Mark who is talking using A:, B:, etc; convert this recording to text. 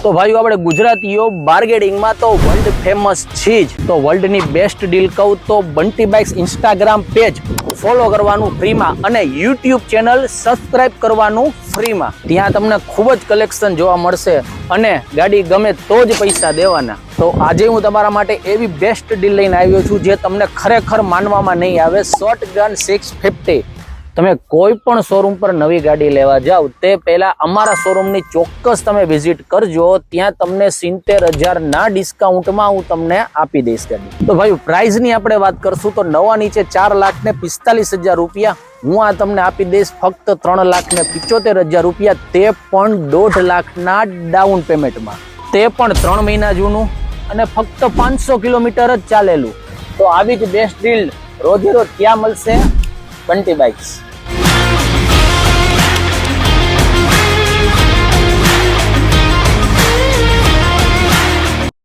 A: તો ભાઈઓ આપણે ગુજરાતીઓ બાર્ગેનિંગમાં તો વર્લ્ડ ફેમસ છે જ. તો વર્લ્ડની બેસ્ટ ડીલ કહું તો Bunty bikes Instagram page follow કરવાનું ફ્રીમાં અને યુટ્યુબ ચેનલ સબસ્ક્રાઇબ કરવાનું ફ્રીમાં. ત્યાં તમને ખૂબ જ કલેક્શન જોવા મળશે અને ગાડી ગમે તો જ પૈસા દેવાના. તો આજે હું તમારા માટે એવી બેસ્ટ ડીલ લઈને આવ્યો છું જે તમને ખરેખર માનવામાં નહીં આવે. શોટગન 650. તમે કોઈ પણ શોરૂમ પર નવી ગાડી લેવા જાઓ તે પહેલા અમારા શોરૂમની ચોક્કસ તમે વિઝિટ કરજો. ત્યાં તમને 70,000 ના ડિસ્કાઉન્ટમાં હું તમને આપી દઈશ ગાડી. તો ભાઈ પ્રાઇઝની આપણે વાત કરશું તો નવા નીચે 4,45,000 રૂપિયા હું આ તમને આપી દઈશ ફક્ત 3,75,000 રૂપિયા, તે પણ 1.5 લાખના ડાઉન પેમેન્ટમાં, તે પણ 3 મહિના જૂનું અને ફક્ત 500 કિલોમીટર જ ચાલેલું. તો આવી જ બેસ્ટ ડીલ રોજે રોજ ક્યાં મળશે? બંટી બાઇક્સ.